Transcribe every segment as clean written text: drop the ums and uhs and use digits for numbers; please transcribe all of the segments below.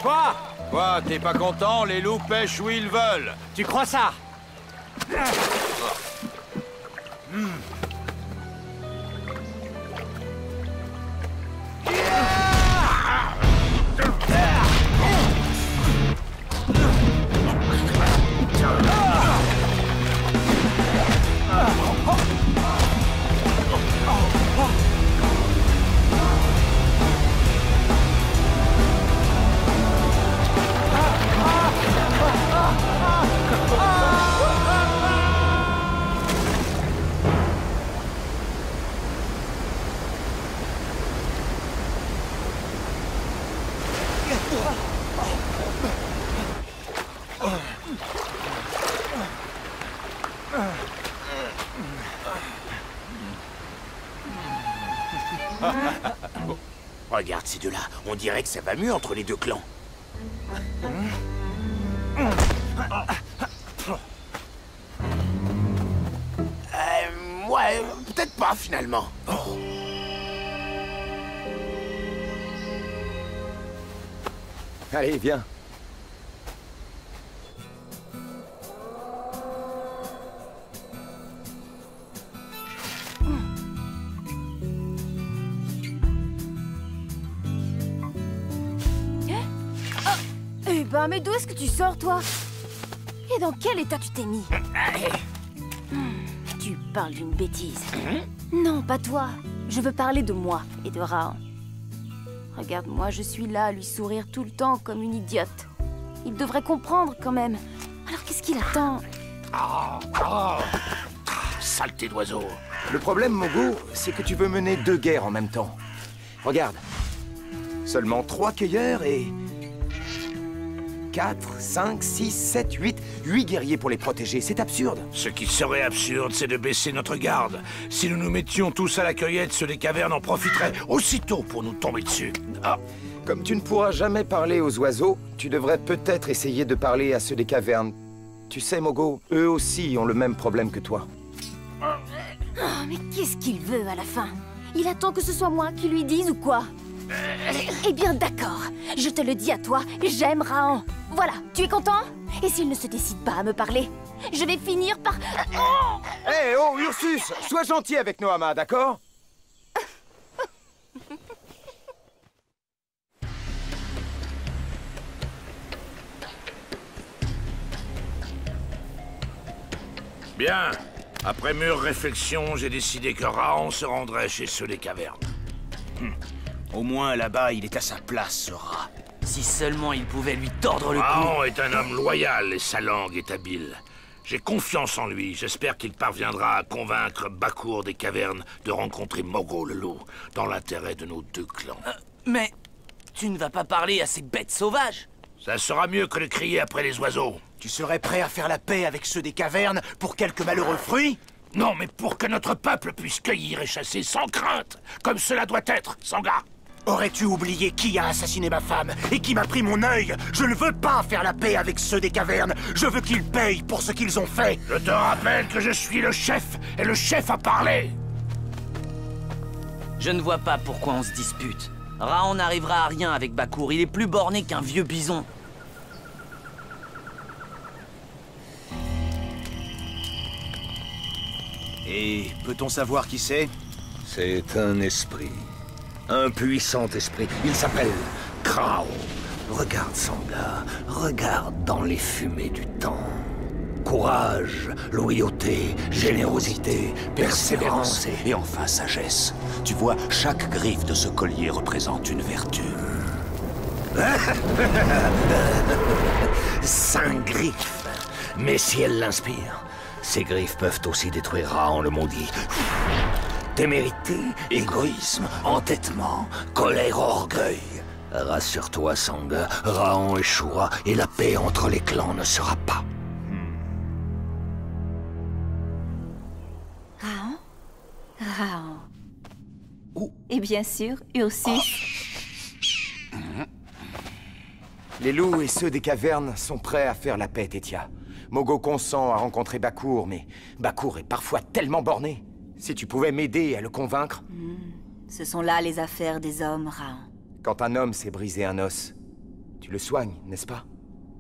Quoi? Quoi, t'es pas content? Les loups pêchent où ils veulent. Tu crois ça? Regarde ces deux-là, on dirait que ça va mieux entre les deux clans. Ouais, peut-être pas finalement. Allez, viens. Eh ben, mais d'où est-ce que tu sors, toi? Et dans quel état tu t'es mis? Tu parles d'une bêtise. Non, pas toi. Je veux parler de moi et de Raon. Regarde-moi, je suis là à lui sourire tout le temps comme une idiote. Il devrait comprendre quand même. Alors qu'est-ce qu'il attend? Saleté d'oiseau. Le problème, Mogo, c'est que tu veux mener deux guerres en même temps. Regarde. Seulement 3 cueilleurs et... 4, 5, 6, 7, 8 guerriers pour les protéger. C'est absurde. Ce qui serait absurde, c'est de baisser notre garde. Si nous nous mettions tous à la cueillette, ceux des cavernes en profiteraient aussitôt pour nous tomber dessus. Ah. Comme tu ne pourras jamais parler aux oiseaux, tu devrais peut-être essayer de parler à ceux des cavernes. Tu sais, Mogo, eux aussi ont le même problème que toi. Oh, mais qu'est-ce qu'il veut à la fin? Il attend que ce soit moi qui lui dise ou quoi? Eh bien, d'accord. Je te le dis à toi, j'aime Raon. Voilà, tu es content? Et s'il ne se décide pas à me parler, je vais finir par... Hé, oh, Ursus, sois gentil avec Noama, d'accord? Bien. Après mûre réflexion, j'ai décidé que Raon se rendrait chez ceux des cavernes. Au moins, là-bas, il est à sa place, ce rat. Si seulement il pouvait lui tordre le cou. Raon est un homme loyal et sa langue est habile. J'ai confiance en lui. J'espère qu'il parviendra à convaincre Bakour des cavernes de rencontrer Mogo le loup, dans l'intérêt de nos deux clans. Mais tu ne vas pas parler à ces bêtes sauvages? Ça sera mieux que de crier après les oiseaux. Tu serais prêt à faire la paix avec ceux des cavernes pour quelques malheureux fruits? Non, mais pour que notre peuple puisse cueillir et chasser sans crainte, comme cela doit être, Sangha. Aurais-tu oublié qui a assassiné ma femme et qui m'a pris mon œil? Je ne veux pas faire la paix avec ceux des cavernes. Je veux qu'ils payent pour ce qu'ils ont fait. Je te rappelle que je suis le chef, et le chef a parlé. Je ne vois pas pourquoi on se dispute. Raon n'arrivera à rien avec Bakour. Il est plus borné qu'un vieux bison. Et peut-on savoir qui c'est? C'est un esprit. Un puissant esprit. Il s'appelle Krao. Regarde, Sangha. Regarde dans les fumées du temps. Courage, loyauté, générosité, persévérance et enfin sagesse. Tu vois, chaque griffe de ce collier représente une vertu. 5 griffes. Mais si elle l'inspire, ces griffes peuvent aussi détruire Raon le maudit. Témérité, égoïsme, entêtement, colère, orgueil. Rassure-toi, Sangha, Raon échouera et la paix entre les clans ne sera pas. Raon? Raon. Et bien sûr, Ursus. Les loups et ceux des cavernes sont prêts à faire la paix, Tétia. Mogo consent à rencontrer Bakour, mais Bakour est parfois tellement borné. Si tu pouvais m'aider à le Tu le soignes, n'est-ce pas?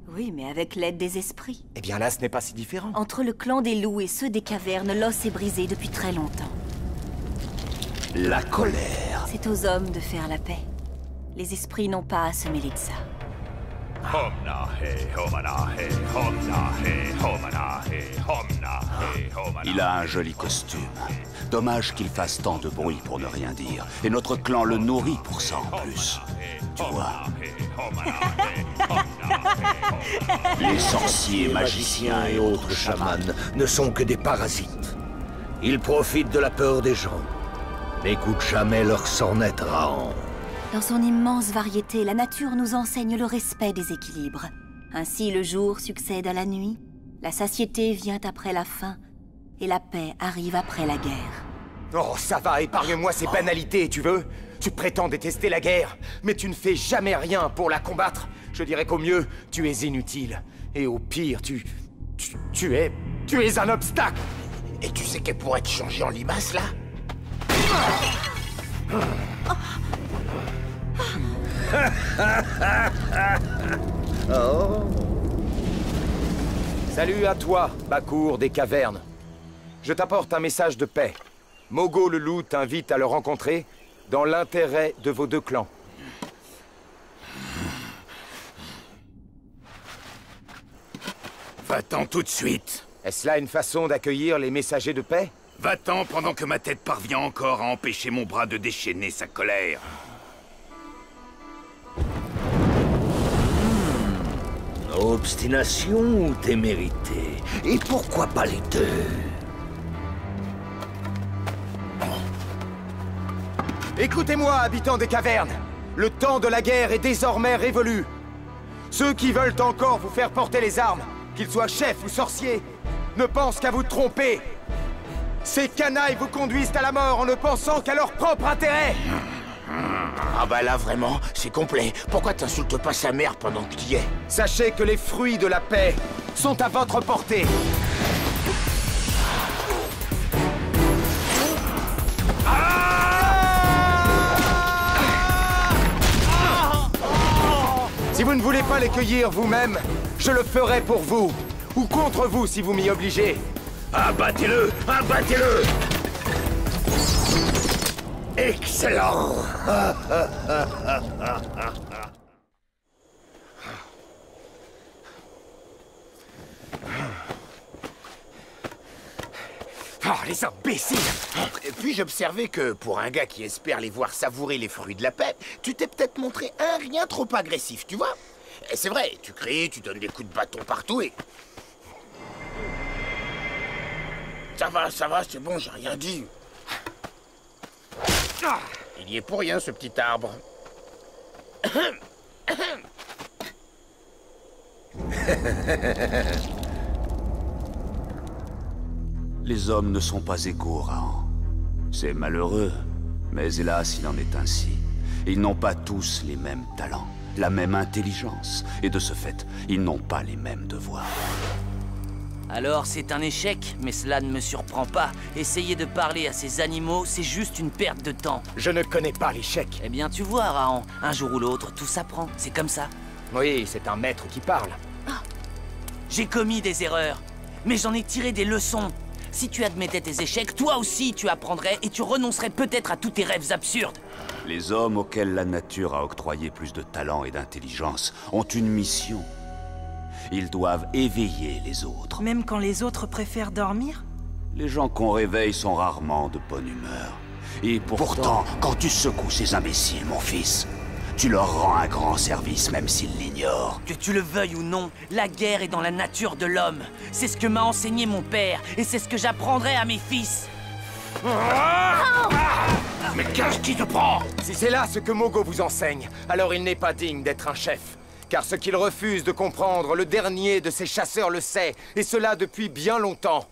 Oui, mais avec l'aide des esprits. Eh bien là, ce n'est pas si différent. Entre le clan des loups et ceux des cavernes, l'os est brisé depuis très longtemps. La colère. C'est aux hommes de faire la paix. Les esprits n'ont pas à se mêler de ça. Il a un joli costume. Dommage qu'il fasse tant de bruit pour ne rien dire. Et notre clan le nourrit pour ça en plus. Tu vois. Les sorciers, magiciens et autres chamans ne sont que des parasites. Ils profitent de la peur des gens. N'écoute jamais leur sornette, Raon. Dans son immense variété, la nature nous enseigne le respect des équilibres. Ainsi, le jour succède à la nuit, la satiété vient après la faim, et la paix arrive après la guerre. Oh, ça va, épargne-moi ces banalités, tu veux? Tu prétends détester la guerre, mais tu ne fais jamais rien pour la combattre. Je dirais qu'au mieux, tu es inutile. Et au pire, tu es un obstacle. Et tu sais qu'elle pourrait te changer en limace, là? Oh. Salut à toi, Bakour des cavernes. Je t'apporte un message de paix. Mogo le loup t'invite à le rencontrer dans l'intérêt de vos deux clans. Va-t'en tout de suite. Est-ce là une façon d'accueillir les messagers de paix? Va-t'en pendant que ma tête parvient encore à empêcher mon bras de déchaîner sa colère. Obstination ou témérité? Et pourquoi pas les deux? Écoutez-moi, habitants des cavernes. Le temps de la guerre est désormais révolu. Ceux qui veulent encore vous faire porter les armes, qu'ils soient chefs ou sorciers, ne pensent qu'à vous tromper. Ces canailles vous conduisent à la mort en ne pensant qu'à leur propre intérêt. Ah bah là, vraiment, c'est complet. Pourquoi t'insultes pas sa mère pendant que tu y es? Sachez que les fruits de la paix sont à votre portée. Si vous ne voulez pas les cueillir vous-même, je le ferai pour vous. Ou contre vous si vous m'y obligez. Abattez-le! Abattez-le! Excellent! Oh, les imbéciles! Et puis j'observais que, pour un gars qui espère les voir savourer les fruits de la paix, tu t'es peut-être montré un rien trop agressif, tu vois? Et c'est vrai, tu cries, tu donnes des coups de bâton partout et... Ça va, c'est bon, j'ai rien dit. Il y est pour rien, ce petit arbre. Les hommes ne sont pas égaux, Raon. C'est malheureux, mais hélas, il en est ainsi. Ils n'ont pas tous les mêmes talents, la même intelligence, et de ce fait, ils n'ont pas les mêmes devoirs. Alors c'est un échec, mais cela ne me surprend pas. Essayer de parler à ces animaux, c'est juste une perte de temps. Je ne connais pas l'échec. Eh bien tu vois, Raon, un jour ou l'autre, tout s'apprend, c'est comme ça. Oui, c'est un maître qui parle. J'ai commis des erreurs, mais j'en ai tiré des leçons. Si tu admettais tes échecs, toi aussi tu apprendrais et tu renoncerais peut-être à tous tes rêves absurdes. Les hommes auxquels la nature a octroyé plus de talent et d'intelligence ont une mission. Ils doivent éveiller les autres. Même quand les autres préfèrent dormir? Les gens qu'on réveille sont rarement de bonne humeur. Et pourtant, quand tu secoues ces imbéciles, mon fils, tu leur rends un grand service, même s'ils l'ignorent. Que tu le veuilles ou non, la guerre est dans la nature de l'homme. C'est ce que m'a enseigné mon père, et c'est ce que j'apprendrai à mes fils. Mais qu'est-ce qui te prend? Si c'est là ce que Mogo vous enseigne, alors il n'est pas digne d'être un chef. Car ce qu'il refuse de comprendre, le dernier de ses chasseurs le sait, et cela depuis bien longtemps.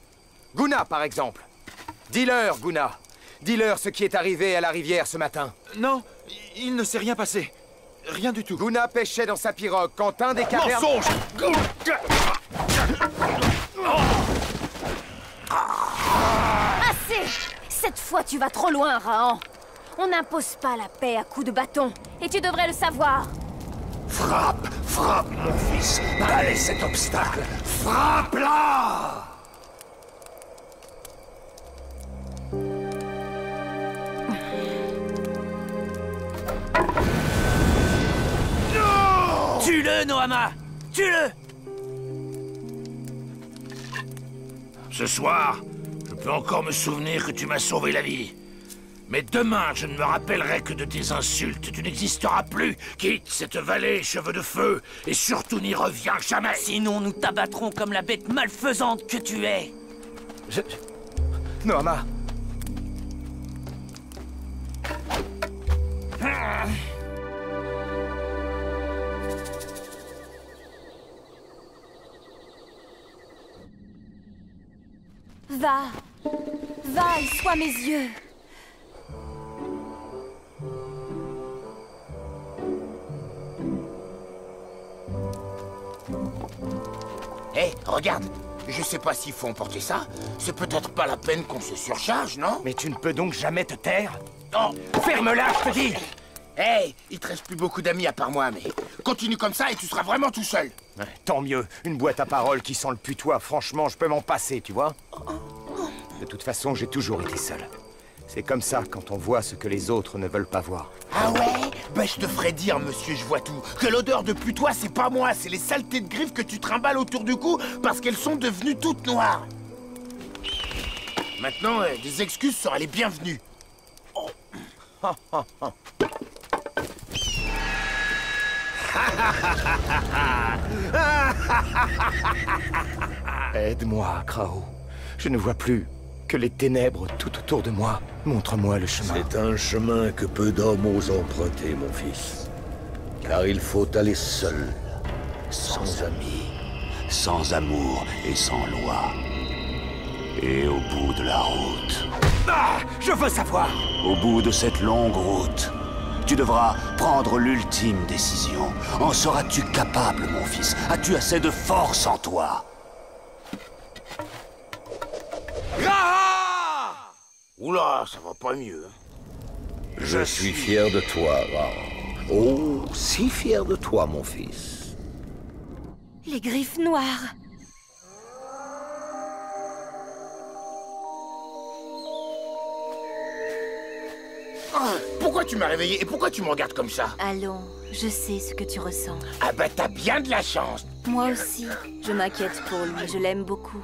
Guna, par exemple. Dis-leur, Guna. Dis-leur ce qui est arrivé à la rivière ce matin. Non, il ne s'est rien passé. Rien du tout. Guna pêchait dans sa pirogue quand un des cavernes... Mensonge! Assez! Cette fois, tu vas trop loin, Raon. On n'impose pas la paix à coups de bâton, et tu devrais le savoir. Frappe! Frappe, mon fils. Allez, cet obstacle. Frappe-la! Tue-le, Nohama! Tue-le! Ce soir, je peux encore me souvenir que tu m'as sauvé la vie. Mais demain, je ne me rappellerai que de tes insultes. Tu n'existeras plus. Quitte cette vallée, cheveux de feu, et surtout n'y reviens jamais. Sinon, nous t'abattrons comme la bête malfaisante que tu es. Nohama. Va. Va et sois mes yeux. Hé, regarde. Je sais pas s'il faut emporter ça. C'est peut-être pas la peine qu'on se surcharge, non? Mais tu ne peux donc jamais te taire? Non. Ferme-la, je te dis! Hé, il te reste plus beaucoup d'amis à part moi, mais continue comme ça et tu seras vraiment tout seul. Ouais, tant mieux. Une boîte à paroles qui sent le putois, franchement, je peux m'en passer, tu vois? De toute façon, j'ai toujours été seul. C'est comme ça quand on voit ce que les autres ne veulent pas voir. Ah ouais? Ben je te ferai dire, monsieur je vois tout, que l'odeur de putois, c'est pas moi, c'est les saletés de griffes que tu trimbales autour du cou parce qu'elles sont devenues toutes noires. Maintenant, des excuses seraient les bienvenues. Oh. Aide-moi, Krao. Je ne vois plus que les ténèbres tout autour de moi. Montre-moi le chemin. C'est un chemin que peu d'hommes osent emprunter, mon fils. Car il faut aller seul, sans amis, sans amour et sans loi. Et au bout de la route... Ah! Je veux savoir! Au bout de cette longue route, tu devras prendre l'ultime décision. En seras-tu capable, mon fils? As-tu assez de force en toi? Oula, ça va pas mieux. Je suis fier de toi, Ra. Oh, si fier de toi, mon fils. Les griffes noires. Pourquoi tu m'as réveillé et pourquoi tu me regardes comme ça? Allons, je sais ce que tu ressens. Ah bah t'as bien de la chance. Moi aussi, je m'inquiète pour lui, je l'aime beaucoup.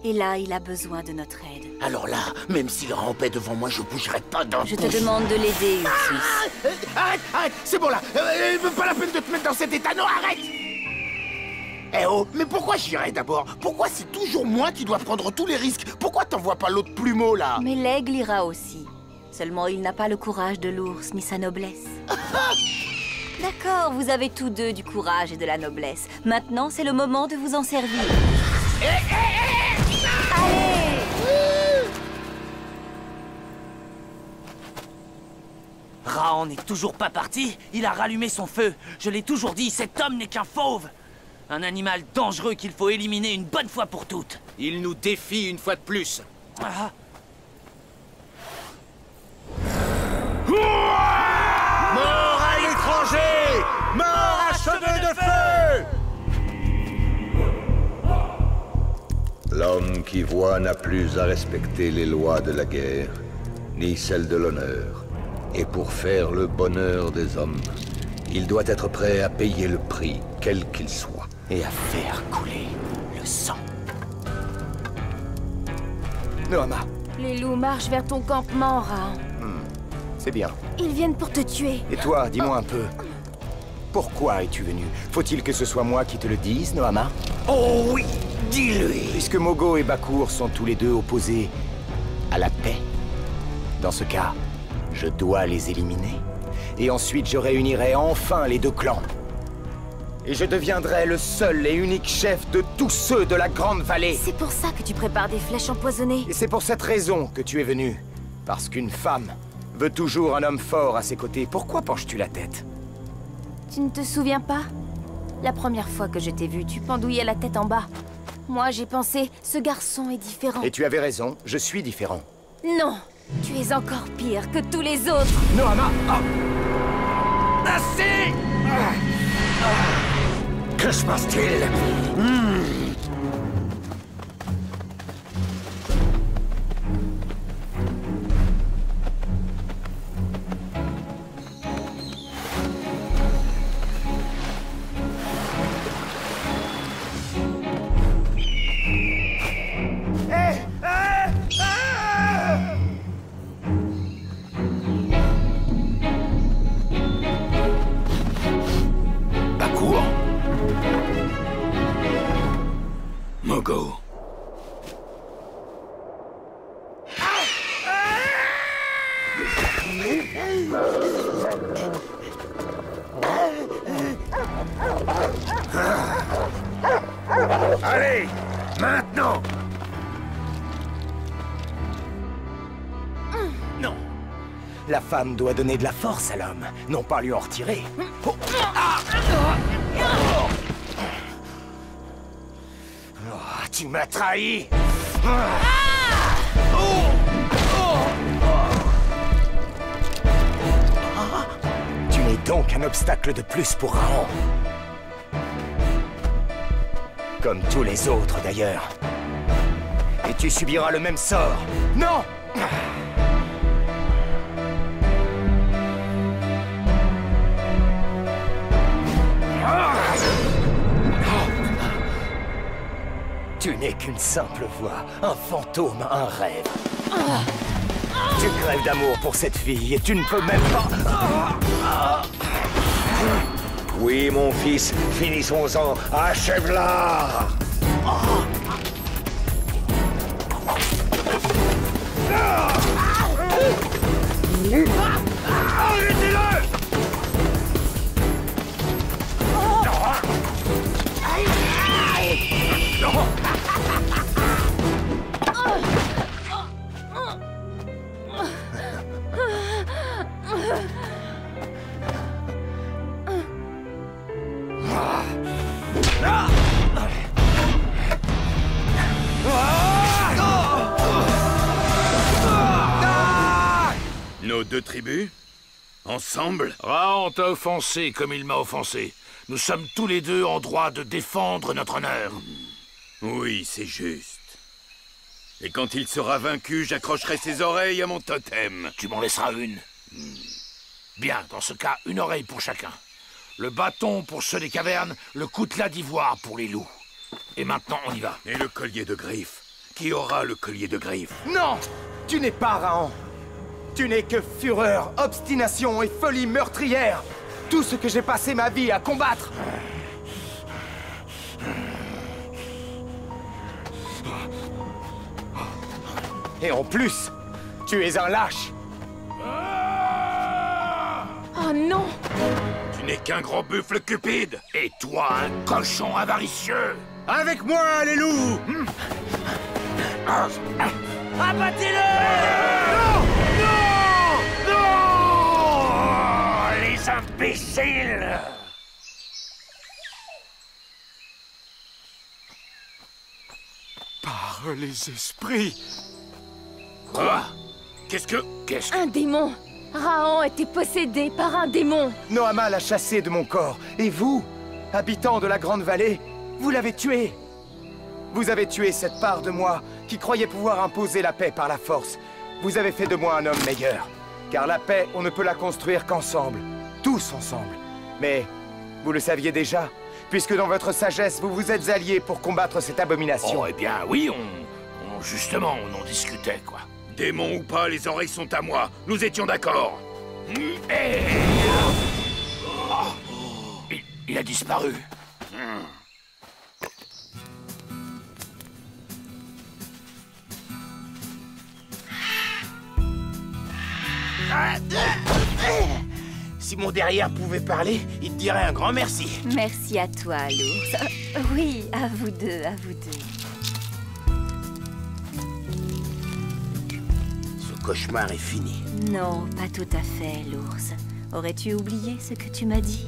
Et là, il a besoin de notre aide. Alors là, même s'il rampait devant moi, je bougerais pas d'un Je te demande de l'aider, Ursus. Arrête, c'est bon là. Pas la peine de te mettre dans cet état, non, arrête. Eh oh, mais pourquoi j'irais d'abord? Pourquoi c'est toujours moi qui dois prendre tous les risques? Pourquoi t'envoies pas l'autre plumeau là? Mais l'aigle ira aussi. Seulement, il n'a pas le courage de l'ours, ni sa noblesse. D'accord, vous avez tous deux du courage et de la noblesse. Maintenant, c'est le moment de vous en servir. Allez! Raon n'est toujours pas parti. Il a rallumé son feu. Je l'ai toujours dit, cet homme n'est qu'un fauve. Un animal dangereux qu'il faut éliminer une bonne fois pour toutes. Il nous défie une fois de plus. Ah. Mort à l'étranger! Mort à cheveux de feu! L'homme qui voit n'a plus à respecter les lois de la guerre, ni celles de l'honneur. Et pour faire le bonheur des hommes, il doit être prêt à payer le prix, quel qu'il soit. Et à faire couler le sang. Nohama. Les loups marchent vers ton campement, Raon. C'est bien. Ils viennent pour te tuer. Et toi, dis-moi un peu. Pourquoi es-tu venu? Faut-il que ce soit moi qui te le dise, Nohama? Oh oui, dis-lui! Puisque Mogo et Bakour sont tous les deux opposés à la paix. Dans ce cas, je dois les éliminer. Et ensuite, je réunirai enfin les deux clans. Et je deviendrai le seul et unique chef de tous ceux de la Grande Vallée. C'est pour ça que tu prépares des flèches empoisonnées. Et c'est pour cette raison que tu es venu. Parce qu'une femme veut toujours un homme fort à ses côtés. Pourquoi penches-tu la tête? Tu ne te souviens pas? La première fois que je t'ai vu, tu pendouillais la tête en bas. Moi, j'ai pensé, ce garçon est différent. Et tu avais raison, je suis différent. Non, tu es encore pire que tous les autres. Nohama! Assez! Que se passe-t-il? Mogo. Allez, maintenant! Non. La femme doit donner de la force à l'homme, non pas lui en retirer. Oh. Oh, tu m'as trahi! Tu n'es donc un obstacle de plus pour Raon. Comme tous les autres, d'ailleurs. Et tu subiras le même sort. Non! Tu n'es qu'une simple voix, un fantôme, un rêve. Tu crèves d'amour pour cette fille et tu ne peux même pas... Oui, mon fils, finissons-en. Achève-la! Arrêtez-le! Nos deux tribus? Ensemble? Raon t'a offensé comme il m'a offensé. Nous sommes tous les deux en droit de défendre notre honneur. Oui, c'est juste. Et quand il sera vaincu, j'accrocherai ses oreilles à mon totem. Tu m'en laisseras une. Bien, dans ce cas, une oreille pour chacun. Le bâton pour ceux des cavernes, le coutelas d'ivoire pour les loups. Et maintenant, on y va. Et le collier de griffes? Qui aura le collier de griffes? Non! Tu n'es pas Raon. Tu n'es que fureur, obstination et folie meurtrière. Tout ce que j'ai passé ma vie à combattre. Et en plus, tu es un lâche. Oh non! Tu n'es qu'un gros buffle cupide. Et toi, un cochon avaricieux. Avec moi, les loups! Abattez-le! Les imbéciles! Par les esprits. Quoi? Qu'est-ce que... Un démon! Raon était possédé par un démon! Noama l'a chassé de mon corps. Et vous, habitants de la Grande Vallée, vous l'avez tué. Vous avez tué cette part de moi qui croyait pouvoir imposer la paix par la force. Vous avez fait de moi un homme meilleur. Car la paix, on ne peut la construire qu'ensemble. Tous ensemble. Mais vous le saviez déjà, puisque dans votre sagesse, vous vous êtes alliés pour combattre cette abomination. Oh, eh bien, oui, justement, on en discutait, quoi. Démon ou pas, les oreilles sont à moi. Nous étions d'accord. Il a disparu. Si mon derrière pouvait parler, il te dirait un grand merci. Merci à toi, l'ours. Oui, à vous deux, à vous deux. Ce cauchemar est fini. Non, pas tout à fait, l'ours. Aurais-tu oublié ce que tu m'as dit?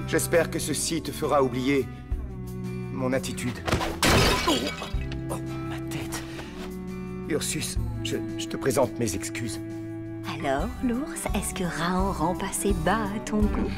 J'espère que ceci te fera oublier mon attitude. Oh, ma tête. Ursus, je te présente mes excuses. Alors, l'ours, est-ce que Raon rend pas ses bas à ton goût?